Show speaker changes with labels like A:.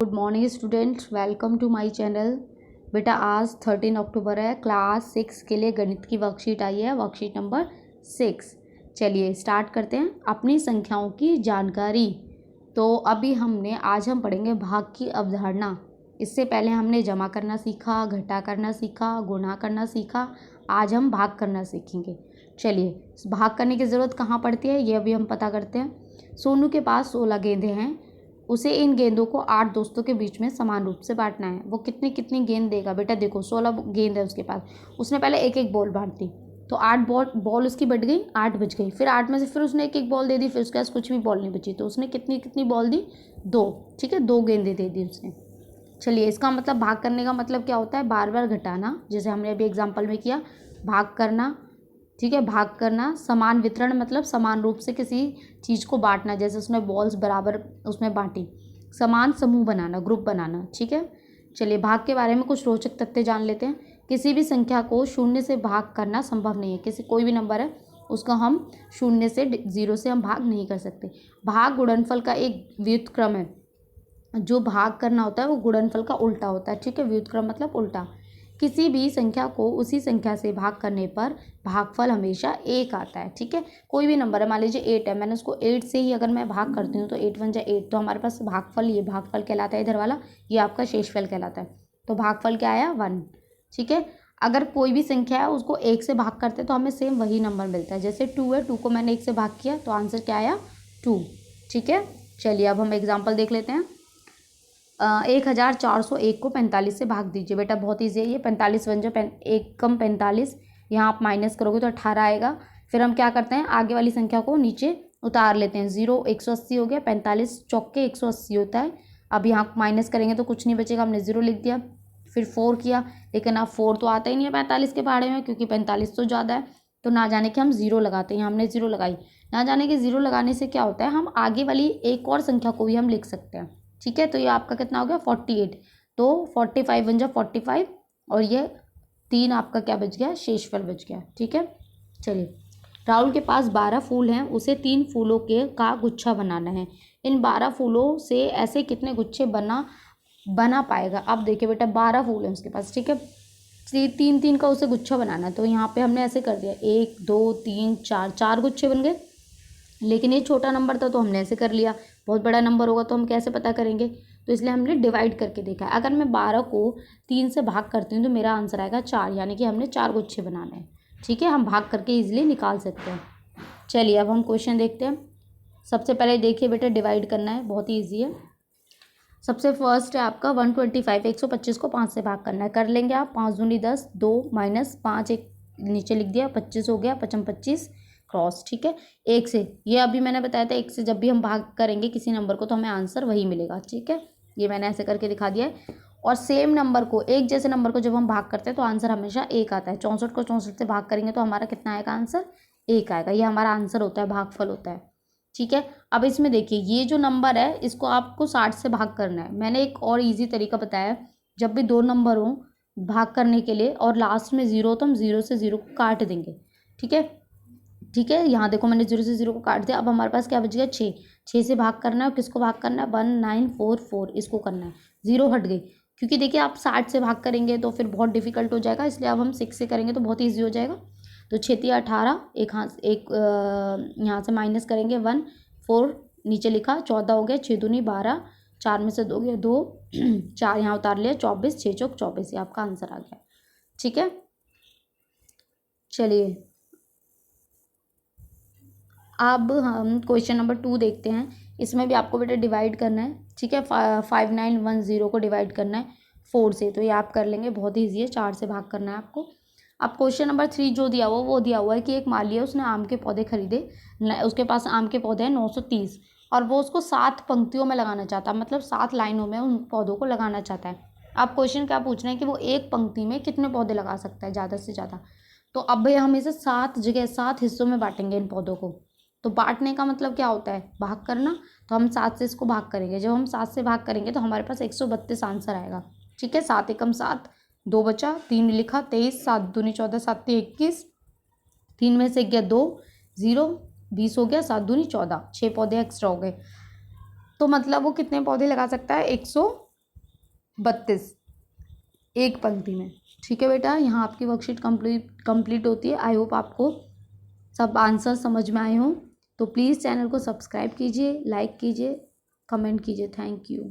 A: Good morning students, welcome to my channel. बेटा आज 13 अक्टूबर है। क्लास 6 के लिए गणित की वर्कशीट आई है, वर्कशीट नंबर 6। चलिए स्टार्ट करते हैं अपनी संख्याओं की जानकारी। तो अभी आज हम पढ़ेंगे भाग की अवधारणा। इससे पहले हमने जमा करना सीखा, घटा करना सीखा, गुणा करना सीखा। आज हम भाग करना सीखेंगे। चलिए भाग करने की ज़रूरत कहाँ पड़ती है ये अभी हम पता करते हैं। सोनू के पास 16 गेंदें हैं। उसे इन गेंदों को 8 दोस्तों के बीच में समान रूप से बांटना है। वो कितनी कितनी गेंद देगा? बेटा देखो 16 गेंद है उसके पास। उसने पहले एक एक बॉल बांट दी, तो 8 बॉल उसकी बच गई, 8 बच गई। फिर 8 में से फिर उसने एक एक बॉल दे दी, फिर उसके पास कुछ भी बॉल नहीं बची, तो उसने कितनी कितनी बॉल दी? 2। ठीक है, 2 गेंदें दे दी उसने। चलिए इसका मतलब भाग करने का मतलब क्या होता है? बार बार घटाना, जैसे हमने अभी एग्जाम्पल में किया। भाग करना, ठीक है, भाग करना। समान वितरण मतलब समान रूप से किसी चीज़ को बांटना, जैसे उसने बॉल्स बराबर उसमें बांटी। समान समूह बनाना, ग्रुप बनाना। ठीक है, चलिए भाग के बारे में कुछ रोचक तथ्य जान लेते हैं। किसी भी संख्या को शून्य से भाग करना संभव नहीं है। किसी कोई भी नंबर है उसका हम शून्य से 0 से हम भाग नहीं कर सकते। भाग गुणनफल का एक व्युत्क्रम है। जो भाग करना होता है वो गुणनफल का उल्टा होता है। ठीक है, व्युत्क्रम मतलब उल्टा। किसी भी संख्या को उसी संख्या से भाग करने पर भागफल हमेशा 1 आता है। ठीक है, कोई भी नंबर है, मान लीजिए 8 है, मैंने उसको 8 से ही अगर मैं भाग करती हूँ तो 8 1 जा 8, तो हमारे पास भागफल, ये भागफल कहलाता है इधर वाला, ये आपका शेषफल कहलाता है। तो भागफल क्या आया? 1। ठीक है, अगर कोई भी संख्या है उसको 1 से भाग करते हैं तो हमें सेम वही नंबर मिलता है। जैसे 2 है, 2 को मैंने 1 से भाग किया तो आंसर क्या आया? 2। ठीक है, चलिए अब हम एग्जाम्पल देख लेते हैं। 1401 को 45 से भाग दीजिए। बेटा बहुत ईजी है ये। 45 वन जो 1 कम 45, यहाँ आप माइनस करोगे तो 18 आएगा। फिर हम क्या करते हैं, आगे वाली संख्या को नीचे उतार लेते हैं। 0 180 हो गया, 45 चौके 180 होता है। अब यहाँ माइनस करेंगे तो कुछ नहीं बचेगा, हमने 0 लिख दिया। फिर 4 किया, लेकिन अब 4 तो आता ही नहीं है 45 के पहाड़े में, क्योंकि 45 तो ज़्यादा है। तो ना जाने कि हम 0 लगाते हैं, हमने 0 लगाई। ना जाने कि 0 लगाने से क्या होता है, हम आगे वाली एक और संख्या को भी हम लिख सकते हैं। ठीक है, तो ये आपका कितना हो गया? 48। तो 45 वन जा 45, और ये 3 आपका क्या बच गया? शेषफल बच गया। ठीक है, चलिए राहुल के पास 12 फूल हैं। उसे 3 फूलों का गुच्छा बनाना है। इन 12 फूलों से ऐसे कितने गुच्छे बना पाएगा? अब देखिए बेटा 12 फूल हैं उसके पास। ठीक है, 3 का उसे गुच्छा बनाना है। तो यहाँ पे हमने ऐसे कर दिया, 1 2 3 4, 4 गुच्छे बन गए। लेकिन ये छोटा नंबर था तो हमने ऐसे कर लिया। बहुत बड़ा नंबर होगा तो हम कैसे पता करेंगे? तो इसलिए हमने डिवाइड करके देखा है। अगर मैं 12 को 3 से भाग करती हूँ तो मेरा आंसर आएगा 4, यानी कि हमने 4 गुच्छे बनाने हैं। ठीक है, हम भाग करके इजीली निकाल सकते हैं। चलिए अब हम क्वेश्चन देखते हैं। सबसे पहले देखिए बेटा, डिवाइड करना है, बहुत ही ईजी है। सबसे फर्स्ट है आपका 125, 125 को 5 से भाग करना है। कर लेंगे आप। 5 दूनी 10, 2 माइनस 5 एक नीचे लिख दिया, 25 हो गया, 55 25 क्रॉस। ठीक है, 1 से, ये अभी मैंने बताया था, 1 से जब भी हम भाग करेंगे किसी नंबर को तो हमें आंसर वही मिलेगा। ठीक है, ये मैंने ऐसे करके दिखा दिया है। और सेम नंबर को, एक जैसे नंबर को जब हम भाग करते हैं तो आंसर हमेशा 1 आता है। 64 को 64 से भाग करेंगे तो हमारा कितना आएगा? आंसर 1 आएगा। ये हमारा आंसर होता है, भागफल होता है। ठीक है, अब इसमें देखिए ये जो नंबर है इसको आपको 60 से भाग करना है। मैंने एक और इजी तरीका बताया, जब भी 2 नंबर हो भाग करने के लिए और लास्ट में 0 तो हम 0 से 0 को काट देंगे। ठीक है, ठीक है, यहाँ देखो मैंने 0 से 0 को काट दिया। अब हमारे पास क्या बच गया? 6। 6 से भाग करना है, किसको भाग करना है? 1944, इसको करना है। 0 हट गई, क्योंकि देखिए आप 60 से भाग करेंगे तो फिर बहुत डिफिकल्ट हो जाएगा, इसलिए अब हम 6 से करेंगे तो बहुत ईजी हो जाएगा। तो 6 18, यहाँ से माइनस करेंगे 1, 4 नीचे लिखा, 14 हो गया, 6 दूनी 12, 4 में से 2 गया 2, 4 यहाँ उतार लिया, 24, 6 चौक 24, ये आपका आंसर आ गया। ठीक है, चलिए अब हम क्वेश्चन नंबर 2 देखते हैं। इसमें भी आपको बेटा डिवाइड करना है। ठीक है, 5910 को डिवाइड करना है 4 से, तो ये आप कर लेंगे, बहुत ईजी है। 4 से भाग करना है आपको। अब क्वेश्चन नंबर 3 जो दिया हुआ वो दिया हुआ है कि एक माली है, उसने आम के पौधे खरीदे। उसके पास आम के पौधे हैं 930, और वो उसको 7 पंक्तियों में लगाना चाहता है, मतलब 7 लाइनों में उन पौधों को लगाना चाहता है। अब क्वेश्चन क्या पूछ रहे हैं कि वो एक पंक्ति में कितने पौधे लगा सकता है, ज़्यादा से ज़्यादा। तो अब भैया हम इसे 7 जगह 7 हिस्सों में बांटेंगे इन पौधों को। तो बांटने का मतलब क्या होता है? भाग करना। तो हम 7 से इसको भाग करेंगे। जब हम 7 से भाग करेंगे तो हमारे पास 132 आंसर आएगा। ठीक है, 7 एकम 7, 2 बचा, 3 लिखा, 23, 7 दूनी 14, 7 21, 3 में से गया 2, 0, 20 हो गया, 7 दूनी 14, 6 पौधे एक्स्ट्रा हो गए। तो मतलब वो कितने पौधे लगा सकता है? 32 एक पंक्ति में। ठीक है बेटा, यहाँ आपकी वर्कशीट कंप्लीट होती है। आई होप आपको सब आंसर समझ में आए हों। तो प्लीज़ चैनल को सब्सक्राइब कीजिए, लाइक कीजिए, कमेंट कीजिए। Thank you.